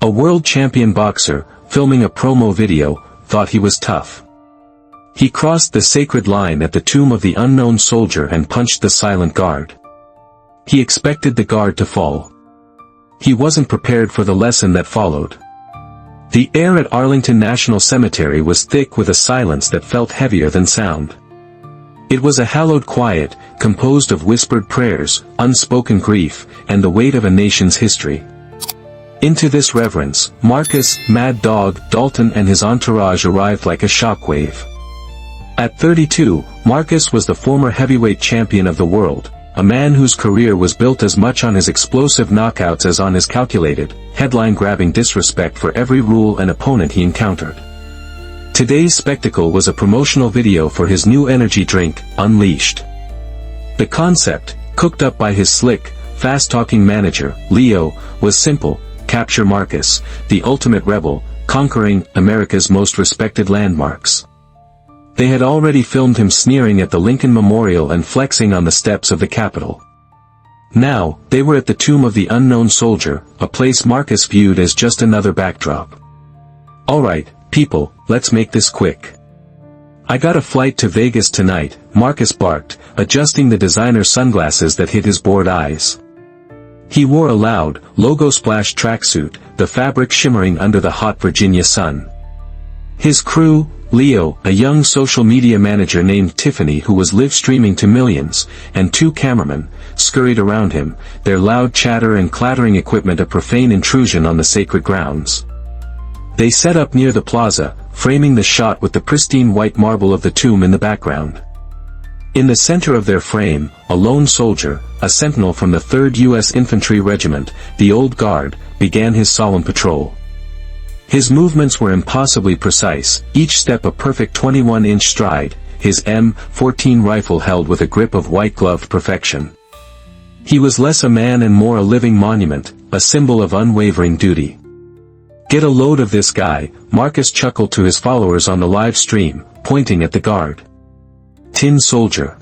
A world champion boxer, filming a promo video, thought he was tough. He crossed the sacred line at the tomb of the unknown soldier and punched the silent guard. He expected the guard to fall. He wasn't prepared for the lesson that followed. The air at Arlington National Cemetery was thick with a silence that felt heavier than sound. It was a hallowed quiet, composed of whispered prayers, unspoken grief, and the weight of a nation's history. Into this reverence, Marcus, Mad Dog, Dalton and his entourage arrived like a shockwave. At 32, Marcus was the former heavyweight champion of the world, a man whose career was built as much on his explosive knockouts as on his calculated, headline-grabbing disrespect for every rule and opponent he encountered. Today's spectacle was a promotional video for his new energy drink, Unleashed. The concept, cooked up by his slick, fast-talking manager, Leo, was simple: capture Marcus, the ultimate rebel, conquering America's most respected landmarks. They had already filmed him sneering at the Lincoln Memorial and flexing on the steps of the Capitol. Now, they were at the tomb of the unknown soldier, a place Marcus viewed as just another backdrop. "Alright, people, let's make this quick. I got a flight to Vegas tonight," Marcus barked, adjusting the designer sunglasses that hid his bored eyes. He wore a loud, logo-splashed tracksuit, the fabric shimmering under the hot Virginia sun. His crew, Leo, a young social media manager named Tiffany who was live-streaming to millions, and two cameramen, scurried around him, their loud chatter and clattering equipment a profane intrusion on the sacred grounds. They set up near the plaza, framing the shot with the pristine white marble of the tomb in the background. In the center of their frame, a lone soldier, a sentinel from the 3rd U.S. Infantry Regiment, the Old Guard, began his solemn patrol. His movements were impossibly precise, each step a perfect 21-inch stride, his M14 rifle held with a grip of white-gloved perfection. He was less a man and more a living monument, a symbol of unwavering duty. "Get a load of this guy," Marcus chuckled to his followers on the live stream, pointing at the guard. "Tin soldier.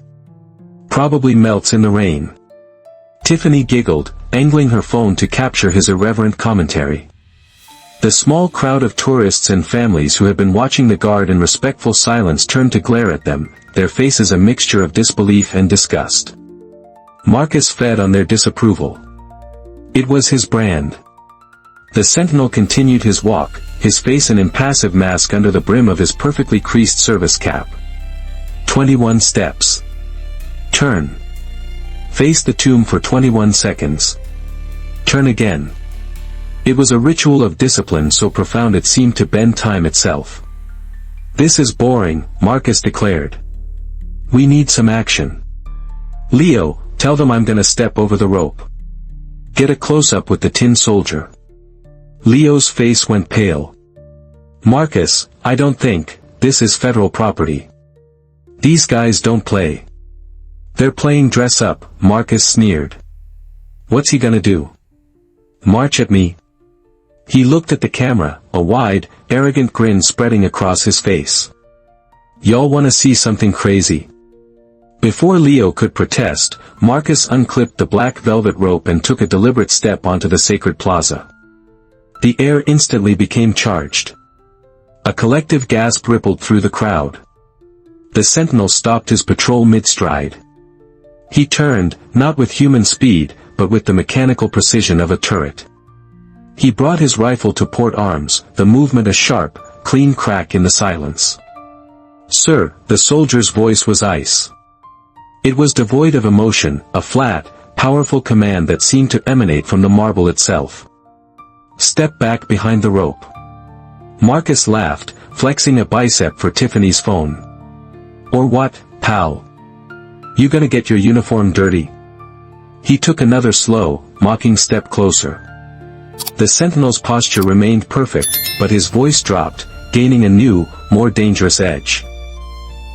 Probably melts in the rain." Tiffany giggled, angling her phone to capture his irreverent commentary. The small crowd of tourists and families who had been watching the guard in respectful silence turned to glare at them, their faces a mixture of disbelief and disgust. Marcus fed on their disapproval. It was his brand. The sentinel continued his walk, his face an impassive mask under the brim of his perfectly creased service cap. 21 steps. Turn. Face the tomb for 21 seconds. Turn again. It was a ritual of discipline so profound it seemed to bend time itself. "This is boring," Marcus declared. "We need some action. Leo, tell them I'm gonna step over the rope. Get a close-up with the tin soldier." Leo's face went pale. "Marcus, I don't think, this is federal property. These guys don't play." "They're playing dress-up," Marcus sneered. "What's he gonna do? March at me?" He looked at the camera, a wide, arrogant grin spreading across his face. "Y'all wanna see something crazy?" Before Leo could protest, Marcus unclipped the black velvet rope and took a deliberate step onto the sacred plaza. The air instantly became charged. A collective gasp rippled through the crowd. The sentinel stopped his patrol mid-stride. He turned, not with human speed, but with the mechanical precision of a turret. He brought his rifle to port arms, the movement a sharp, clean crack in the silence. "Sir," the soldier's voice was ice. It was devoid of emotion, a flat, powerful command that seemed to emanate from the marble itself. "Step back behind the rope." Marcus laughed, flexing a bicep for Tiffany's phone. "Or what, pal? You gonna get your uniform dirty?" He took another slow, mocking step closer. The sentinel's posture remained perfect, but his voice dropped, gaining a new, more dangerous edge.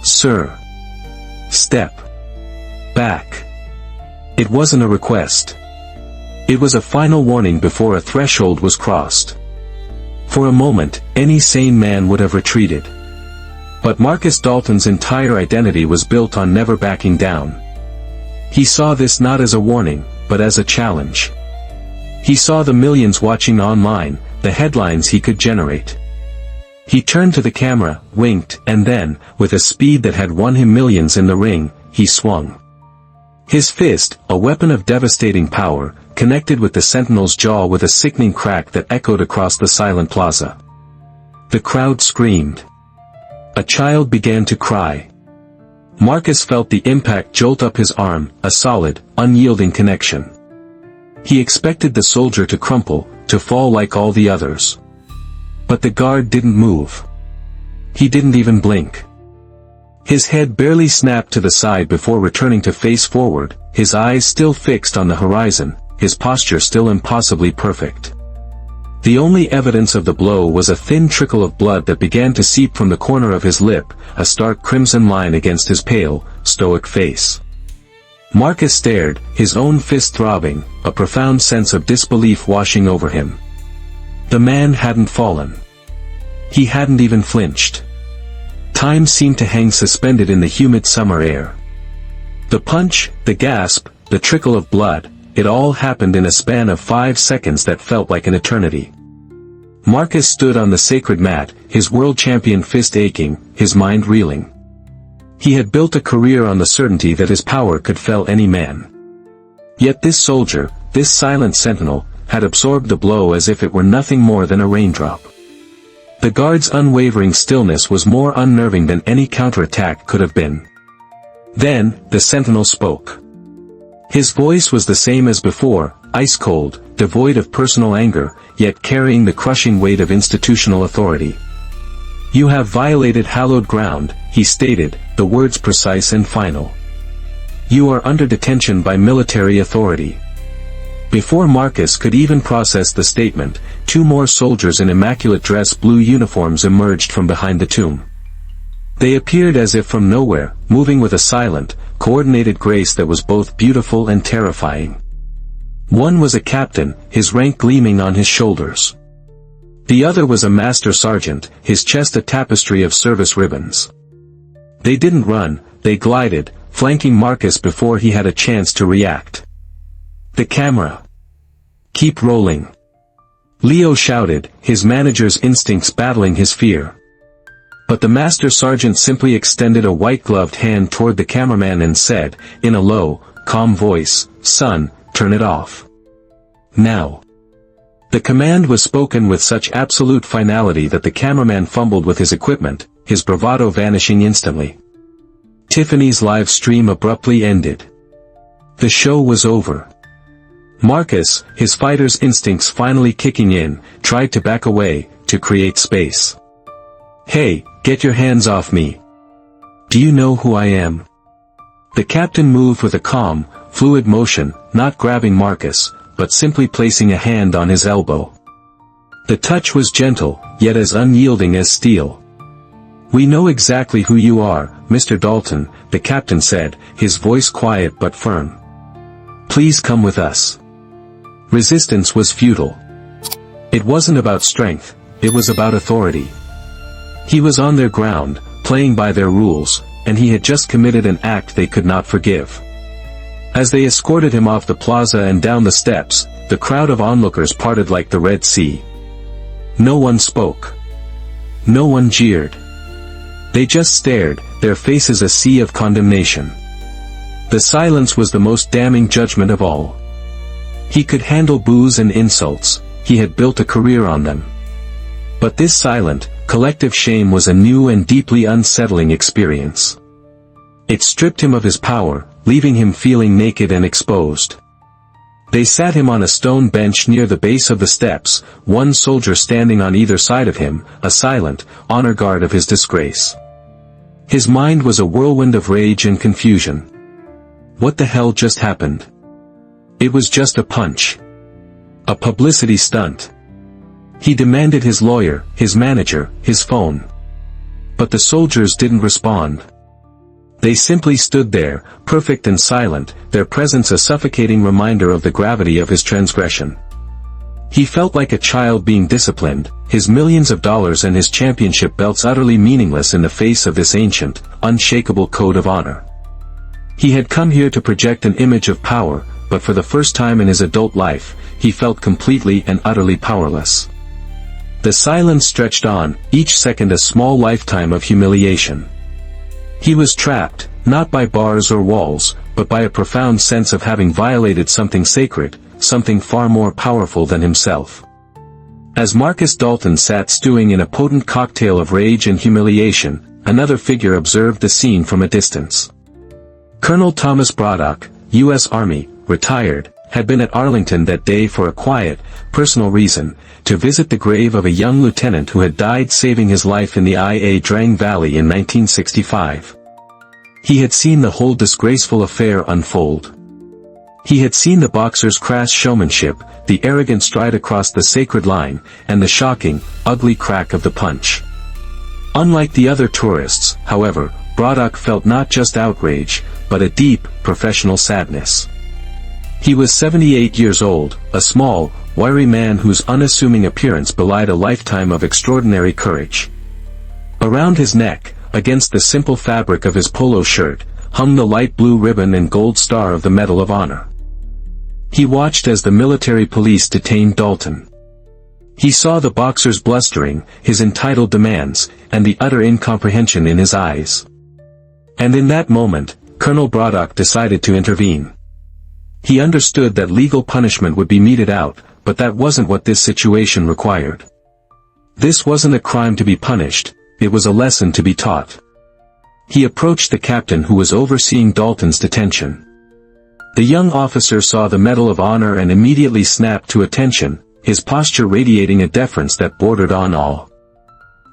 "Sir. Step back." It wasn't a request. It was a final warning before a threshold was crossed. For a moment, any sane man would have retreated. But Marcus Dalton's entire identity was built on never backing down. He saw this not as a warning, but as a challenge. He saw the millions watching online, the headlines he could generate. He turned to the camera, winked, and then, with a speed that had won him millions in the ring, he swung. His fist, a weapon of devastating power, connected with the sentinel's jaw with a sickening crack that echoed across the silent plaza. The crowd screamed. A child began to cry. Marcus felt the impact jolt up his arm, a solid, unyielding connection. He expected the soldier to crumple, to fall like all the others. But the guard didn't move. He didn't even blink. His head barely snapped to the side before returning to face forward, his eyes still fixed on the horizon, his posture still impossibly perfect. The only evidence of the blow was a thin trickle of blood that began to seep from the corner of his lip, a stark crimson line against his pale, stoic face. Marcus stared, his own fist throbbing, a profound sense of disbelief washing over him. The man hadn't fallen. He hadn't even flinched. Time seemed to hang suspended in the humid summer air. The punch, the gasp, the trickle of blood, it all happened in a span of 5 seconds that felt like an eternity. Marcus stood on the sacred mat, his world champion fist aching, his mind reeling. He had built a career on the certainty that his power could fell any man. Yet this soldier, this silent sentinel, had absorbed the blow as if it were nothing more than a raindrop. The guard's unwavering stillness was more unnerving than any counterattack could have been. Then, the sentinel spoke. His voice was the same as before, ice-cold, devoid of personal anger, yet carrying the crushing weight of institutional authority. "You have violated hallowed ground," he stated, the words precise and final. "You are under detention by military authority." Before Marcus could even process the statement, 2 more soldiers in immaculate dress blue uniforms emerged from behind the tomb. They appeared as if from nowhere, moving with a silent, coordinated grace that was both beautiful and terrifying. One was a captain, his rank gleaming on his shoulders. The other was a master sergeant, his chest a tapestry of service ribbons. They didn't run, they glided, flanking Marcus before he had a chance to react. "The camera. Keep rolling," Leo shouted, his manager's instincts battling his fear. But the master sergeant simply extended a white-gloved hand toward the cameraman and said, in a low, calm voice, "Son, turn it off. Now." The command was spoken with such absolute finality that the cameraman fumbled with his equipment, his bravado vanishing instantly. Tiffany's live stream abruptly ended. The show was over. Marcus, his fighter's instincts finally kicking in, tried to back away, to create space. "Hey, get your hands off me. Do you know who I am?" The captain moved with a calm, fluid motion, not grabbing Marcus, but simply placing a hand on his elbow. The touch was gentle, yet as unyielding as steel. "We know exactly who you are, Mr. Dalton," the captain said, his voice quiet but firm. "Please come with us." Resistance was futile. It wasn't about strength, it was about authority. He was on their ground, playing by their rules, and he had just committed an act they could not forgive. As they escorted him off the plaza and down the steps, the crowd of onlookers parted like the Red Sea. No one spoke. No one jeered. They just stared, their faces a sea of condemnation. The silence was the most damning judgment of all. He could handle boos and insults, he had built a career on them. But this silent, collective shame was a new and deeply unsettling experience. It stripped him of his power, leaving him feeling naked and exposed. They sat him on a stone bench near the base of the steps, one soldier standing on either side of him, a silent, honor guard of his disgrace. His mind was a whirlwind of rage and confusion. What the hell just happened? It was just a punch. A publicity stunt. He demanded his lawyer, his manager, his phone. But the soldiers didn't respond. They simply stood there, perfect and silent, their presence a suffocating reminder of the gravity of his transgression. He felt like a child being disciplined, his millions of dollars and his championship belts utterly meaningless in the face of this ancient, unshakable code of honor. He had come here to project an image of power, but for the first time in his adult life, he felt completely and utterly powerless. The silence stretched on, each second a small lifetime of humiliation. He was trapped, not by bars or walls, but by a profound sense of having violated something sacred, something far more powerful than himself. As Marcus Dalton sat stewing in a potent cocktail of rage and humiliation, another figure observed the scene from a distance. Colonel Thomas Braddock, U.S. Army, retired, had been at Arlington that day for a quiet, personal reason, to visit the grave of a young lieutenant who had died saving his life in the Ia Drang Valley in 1965. He had seen the whole disgraceful affair unfold. He had seen the boxer's crass showmanship, the arrogant stride across the sacred line, and the shocking, ugly crack of the punch. Unlike the other tourists, however, Braddock felt not just outrage, but a deep, professional sadness. He was 78 years old, a small, wiry man whose unassuming appearance belied a lifetime of extraordinary courage. Around his neck, against the simple fabric of his polo shirt, hung the light blue ribbon and gold star of the Medal of Honor. He watched as the military police detained Dalton. He saw the boxer's blustering, his entitled demands, and the utter incomprehension in his eyes. And in that moment, Colonel Braddock decided to intervene. He understood that legal punishment would be meted out, but that wasn't what this situation required. This wasn't a crime to be punished, it was a lesson to be taught. He approached the captain who was overseeing Dalton's detention. The young officer saw the Medal of Honor and immediately snapped to attention, his posture radiating a deference that bordered on awe.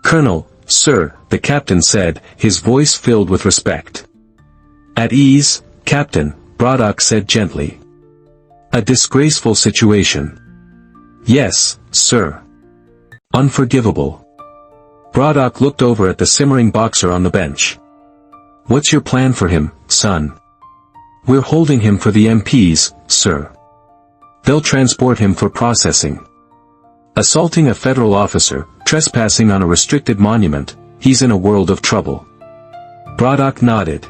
"Colonel, sir," the captain said, his voice filled with respect. "At ease, Captain," Braddock said gently. "A disgraceful situation." "Yes, sir." "Unforgivable." Braddock looked over at the simmering boxer on the bench. "What's your plan for him, son?" "We're holding him for the MPs, sir. They'll transport him for processing. Assaulting a federal officer, trespassing on a restricted monument, he's in a world of trouble." Braddock nodded.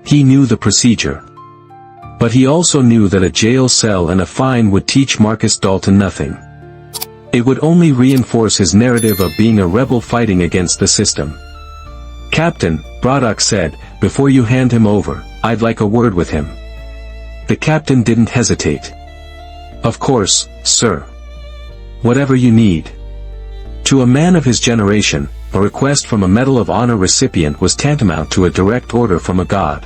He knew the procedure. But he also knew that a jail cell and a fine would teach Marcus Dalton nothing. It would only reinforce his narrative of being a rebel fighting against the system. "Captain," Braddock said, "before you hand him over, I'd like a word with him." The captain didn't hesitate. "Of course, sir. Whatever you need." To a man of his generation, a request from a Medal of Honor recipient was tantamount to a direct order from a god.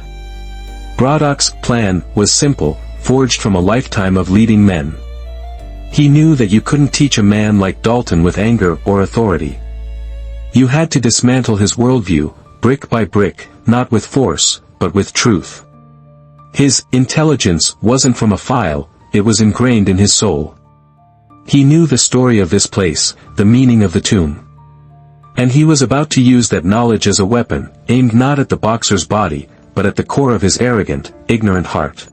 Braddock's plan was simple, forged from a lifetime of leading men. He knew that you couldn't teach a man like Dalton with anger or authority. You had to dismantle his worldview, brick by brick, not with force, but with truth. His intelligence wasn't from a file, it was ingrained in his soul. He knew the story of this place, the meaning of the tomb. And he was about to use that knowledge as a weapon, aimed not at the boxer's body, but at the core of his arrogant, ignorant heart.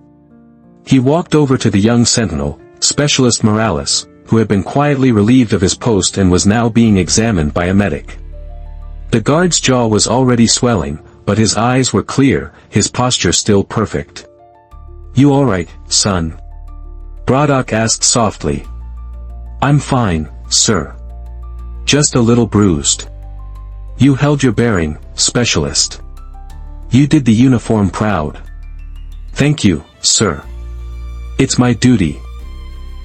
He walked over to the young sentinel, Specialist Morales, who had been quietly relieved of his post and was now being examined by a medic. The guard's jaw was already swelling, but his eyes were clear, his posture still perfect. "You all right, son?" Braddock asked softly. "I'm fine, sir. Just a little bruised." "You held your bearing, Specialist. You did the uniform proud." "Thank you, sir. It's my duty."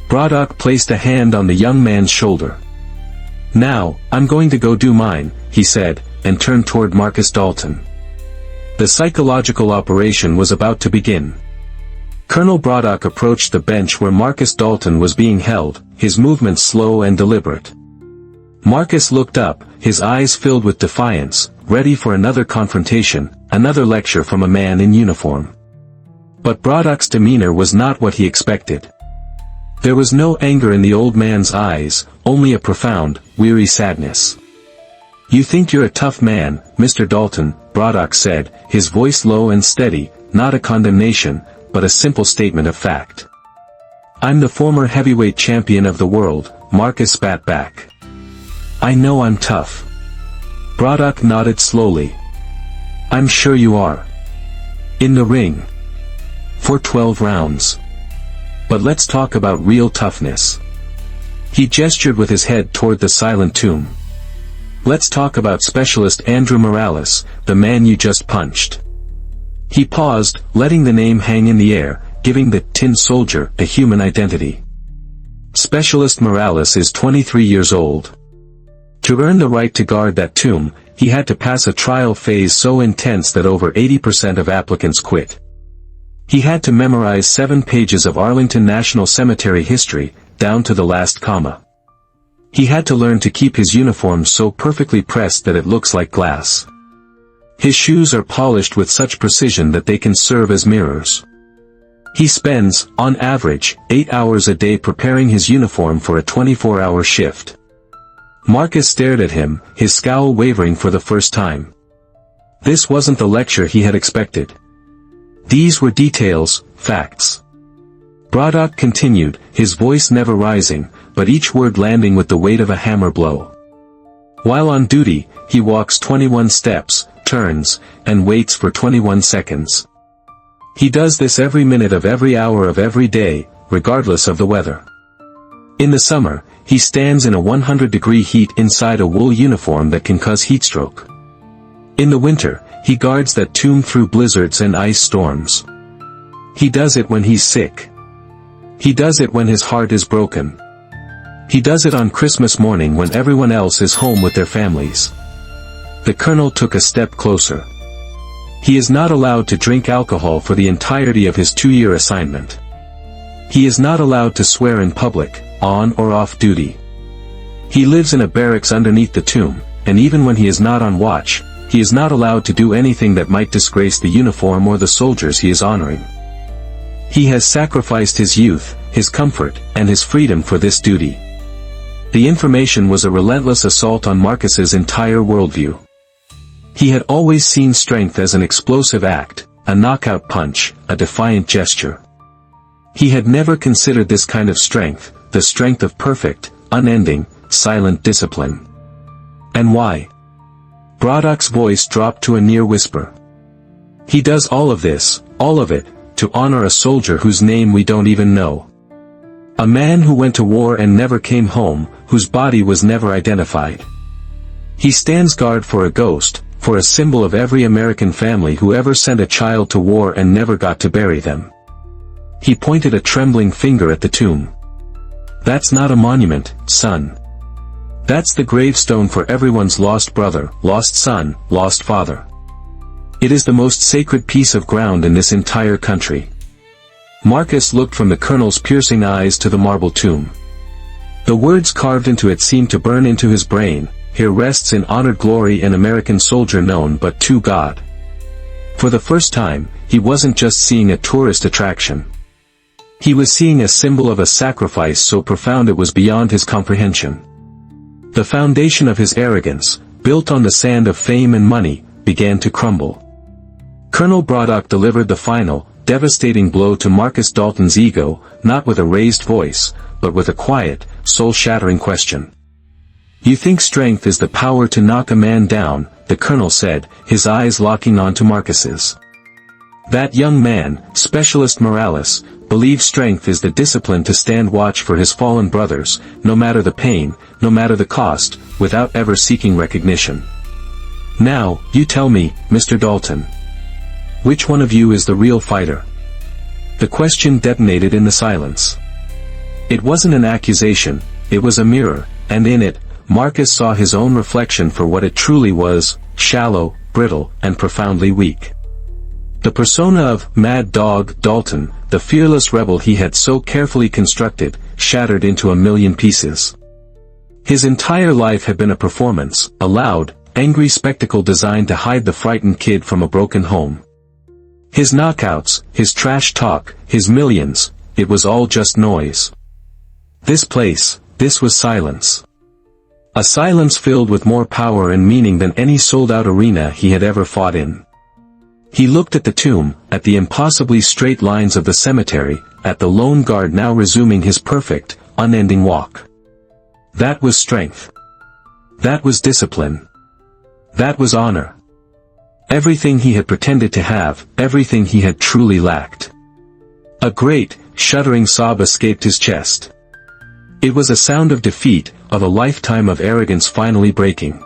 Braddock placed a hand on the young man's shoulder. "Now, I'm going to go do mine," he said, and turned toward Marcus Dalton. The psychological operation was about to begin. Colonel Braddock approached the bench where Marcus Dalton was being held, his movements slow and deliberate. Marcus looked up, his eyes filled with defiance, ready for another confrontation, another lecture from a man in uniform. But Braddock's demeanor was not what he expected. There was no anger in the old man's eyes, only a profound, weary sadness. "You think you're a tough man, Mr. Dalton," Braddock said, his voice low and steady, not a condemnation, but a simple statement of fact. "I'm the former heavyweight champion of the world," Marcus spat back. "I know I'm tough." Braddock nodded slowly. "I'm sure you are. In the ring. For 12 rounds. But let's talk about real toughness. He gestured with his head toward the silent tomb. Let's talk about Specialist Andrew Morales, the man you just punched. He paused, letting the name hang in the air, giving the tin soldier a human identity. Specialist Morales is 23 years old. To earn the right to guard that tomb, he had to pass a trial phase so intense that over 80% of applicants quit. He had to memorize 7 pages of Arlington National Cemetery history, down to the last comma. He had to learn to keep his uniform so perfectly pressed that it looks like glass. His shoes are polished with such precision that they can serve as mirrors. He spends, on average, 8 hours a day preparing his uniform for a 24-hour shift. Marcus stared at him, his scowl wavering for the first time. This wasn't the lecture he had expected. These were details, facts. Braddock continued, his voice never rising, but each word landing with the weight of a hammer blow. While on duty, he walks 21 steps, turns, and waits for 21 seconds. He does this every minute of every hour of every day, regardless of the weather. In the summer, he stands in a 100-degree heat inside a wool uniform that can cause heatstroke. In the winter, he guards that tomb through blizzards and ice storms. He does it when he's sick. He does it when his heart is broken. He does it on Christmas morning when everyone else is home with their families. The colonel took a step closer. He is not allowed to drink alcohol for the entirety of his 2-year assignment. He is not allowed to swear in public, on or off duty. He lives in a barracks underneath the tomb, and even when he is not on watch, he is not allowed to do anything that might disgrace the uniform or the soldiers he is honoring. He has sacrificed his youth, his comfort, and his freedom for this duty. The information was a relentless assault on Marcus's entire worldview. He had always seen strength as an explosive act, a knockout punch, a defiant gesture. He had never considered this kind of strength, the strength of perfect, unending, silent discipline. And why? Braddock's voice dropped to a near whisper. He does all of this, all of it, to honor a soldier whose name we don't even know. A man who went to war and never came home, whose body was never identified. He stands guard for a ghost, for a symbol of every American family who ever sent a child to war and never got to bury them. He pointed a trembling finger at the tomb. That's not a monument, son. That's the gravestone for everyone's lost brother, lost son, lost father. It is the most sacred piece of ground in this entire country. Marcus looked from the colonel's piercing eyes to the marble tomb. The words carved into it seemed to burn into his brain, "Here rests in honored glory an American soldier known but to God." For the first time, he wasn't just seeing a tourist attraction. He was seeing a symbol of a sacrifice so profound it was beyond his comprehension. The foundation of his arrogance, built on the sand of fame and money, began to crumble. Colonel Braddock delivered the final, devastating blow to Marcus Dalton's ego, not with a raised voice, but with a quiet, soul-shattering question. "You think strength is the power to knock a man down," the colonel said, his eyes locking onto Marcus's. That young man, Specialist Morales, believes strength is the discipline to stand watch for his fallen brothers, no matter the pain, no matter the cost, without ever seeking recognition. "Now, you tell me, Mr. Dalton. Which one of you is the real fighter?" The question detonated in the silence. It wasn't an accusation, it was a mirror, and in it, Marcus saw his own reflection for what it truly was, shallow, brittle, and profoundly weak. The persona of Mad Dog Dalton, the fearless rebel he had so carefully constructed, shattered into a million pieces. His entire life had been a performance, a loud, angry spectacle designed to hide the frightened kid from a broken home. His knockouts, his trash talk, his millions, it was all just noise. This place, this was silence. A silence filled with more power and meaning than any sold-out arena he had ever fought in. He looked at the tomb, at the impossibly straight lines of the cemetery, at the lone guard now resuming his perfect, unending walk. That was strength. That was discipline. That was honor. Everything he had pretended to have, everything he had truly lacked. A great, shuddering sob escaped his chest. It was a sound of defeat, of a lifetime of arrogance finally breaking.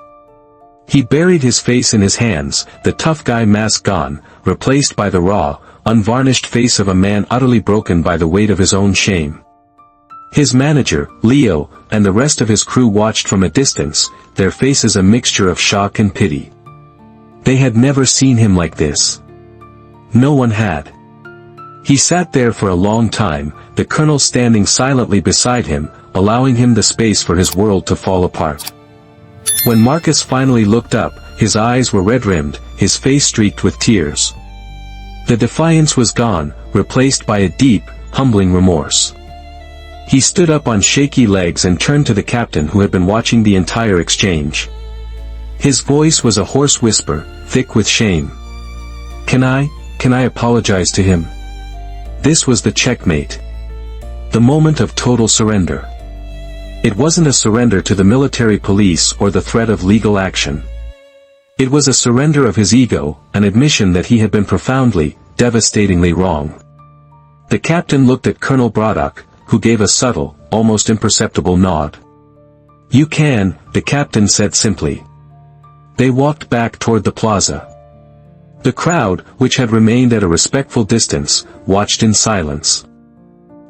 He buried his face in his hands, the tough guy mask gone, replaced by the raw, unvarnished face of a man utterly broken by the weight of his own shame. His manager, Leo, and the rest of his crew watched from a distance, their faces a mixture of shock and pity. They had never seen him like this. No one had. He sat there for a long time, the colonel standing silently beside him, allowing him the space for his world to fall apart. When Marcus finally looked up, his eyes were red-rimmed, his face streaked with tears. The defiance was gone, replaced by a deep, humbling remorse. He stood up on shaky legs and turned to the captain who had been watching the entire exchange. His voice was a hoarse whisper, thick with shame. Can I apologize to him? This was the checkmate. The moment of total surrender. It wasn't a surrender to the military police or the threat of legal action. It was a surrender of his ego, an admission that he had been profoundly, devastatingly wrong. The captain looked at Colonel Braddock, who gave a subtle, almost imperceptible nod. You can, the captain said simply. They walked back toward the plaza. The crowd, which had remained at a respectful distance, watched in silence.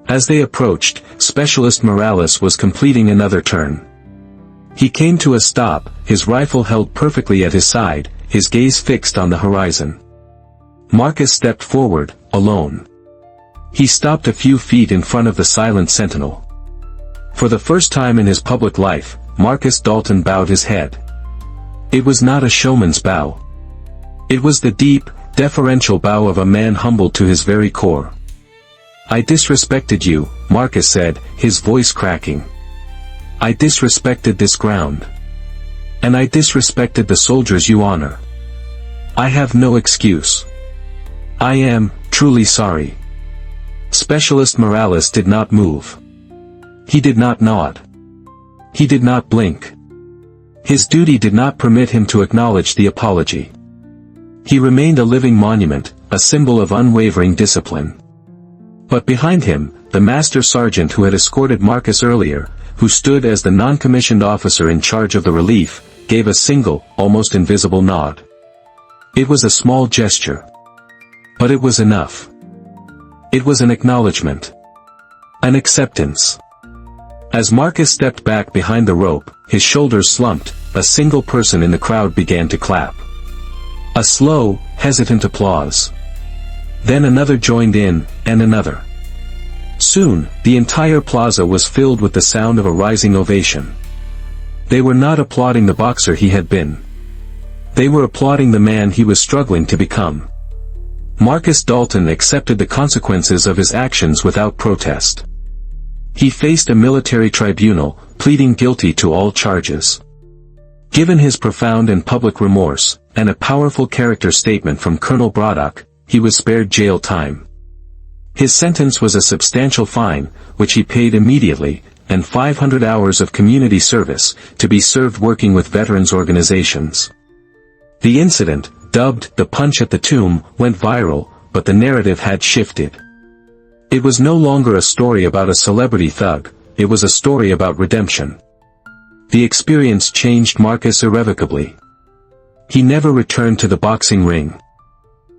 As they approached, Specialist Morales was completing another turn. He came to a stop, his rifle held perfectly at his side, his gaze fixed on the horizon. Marcus stepped forward, alone. He stopped a few feet in front of the silent sentinel. For the first time in his public life, Marcus Dalton bowed his head. It was not a showman's bow. It was the deep, deferential bow of a man humbled to his very core. I disrespected you, Marcus said, his voice cracking. I disrespected this ground. And I disrespected the soldiers you honor. I have no excuse. I am, truly sorry. Specialist Morales did not move. He did not nod. He did not blink. His duty did not permit him to acknowledge the apology. He remained a living monument, a symbol of unwavering discipline. But behind him, the master sergeant who had escorted Marcus earlier, who stood as the non-commissioned officer in charge of the relief, gave a single, almost invisible nod. It was a small gesture. But it was enough. It was an acknowledgement. An acceptance. As Marcus stepped back behind the rope, his shoulders slumped, a single person in the crowd began to clap. A slow, hesitant applause. Then another joined in, and another. Soon, the entire plaza was filled with the sound of a rising ovation. They were not applauding the boxer he had been. They were applauding the man he was struggling to become. Marcus Dalton accepted the consequences of his actions without protest. He faced a military tribunal, pleading guilty to all charges. Given his profound and public remorse, and a powerful character statement from Colonel Braddock, he was spared jail time. His sentence was a substantial fine, which he paid immediately, and 500 hours of community service, to be served working with veterans organizations. The incident, dubbed the punch at the tomb, went viral, but the narrative had shifted. It was no longer a story about a celebrity thug, it was a story about redemption. The experience changed Marcus irrevocably. He never returned to the boxing ring.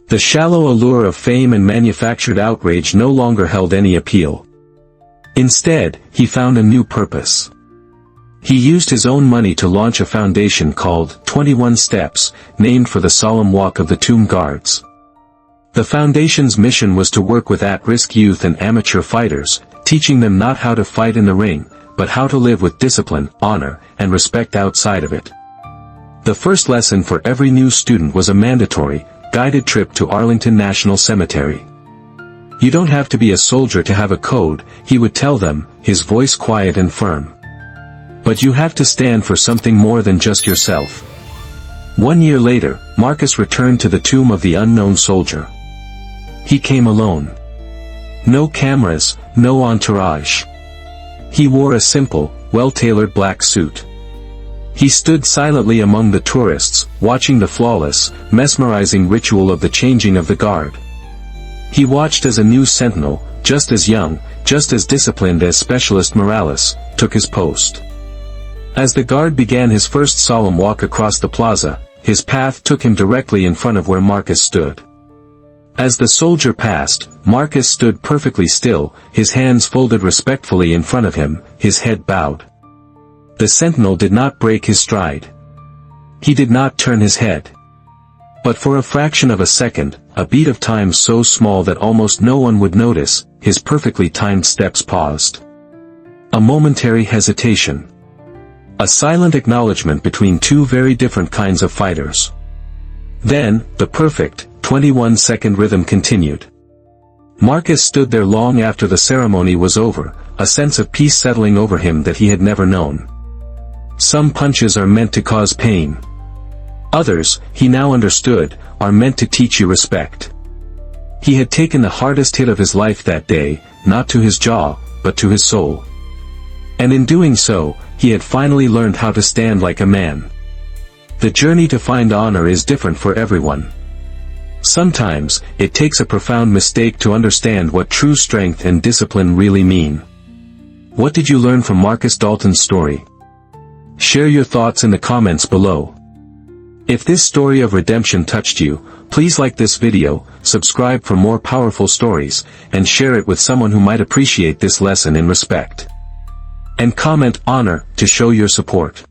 The shallow allure of fame and manufactured outrage no longer held any appeal. Instead, he found a new purpose. He used his own money to launch a foundation called 21 Steps, named for the solemn walk of the tomb guards. The foundation's mission was to work with at-risk youth and amateur fighters, teaching them not how to fight in the ring, but how to live with discipline, honor, and respect outside of it. The first lesson for every new student was a mandatory, guided trip to Arlington National Cemetery. You don't have to be a soldier to have a code, he would tell them, his voice quiet and firm. But you have to stand for something more than just yourself. 1 year later, Marcus returned to the tomb of the unknown soldier. He came alone. No cameras, no entourage. He wore a simple, well-tailored black suit. He stood silently among the tourists, watching the flawless, mesmerizing ritual of the changing of the guard. He watched as a new sentinel, just as young, just as disciplined as Specialist Morales, took his post. As the guard began his first solemn walk across the plaza, his path took him directly in front of where Marcus stood. As the soldier passed, Marcus stood perfectly still, his hands folded respectfully in front of him, his head bowed. The sentinel did not break his stride. He did not turn his head. But for a fraction of a second, a beat of time so small that almost no one would notice, his perfectly timed steps paused. A momentary hesitation. A silent acknowledgement between two very different kinds of fighters. Then, the perfect, 21-second rhythm continued. Marcus stood there long after the ceremony was over, a sense of peace settling over him that he had never known. Some punches are meant to cause pain. Others, he now understood, are meant to teach you respect. He had taken the hardest hit of his life that day, not to his jaw, but to his soul. And in doing so, he had finally learned how to stand like a man. The journey to find honor is different for everyone. Sometimes, it takes a profound mistake to understand what true strength and discipline really mean. What did you learn from Marcus Dalton's story? Share your thoughts in the comments below. If this story of redemption touched you, please like this video, subscribe for more powerful stories, and share it with someone who might appreciate this lesson in respect. And comment "honor" to show your support.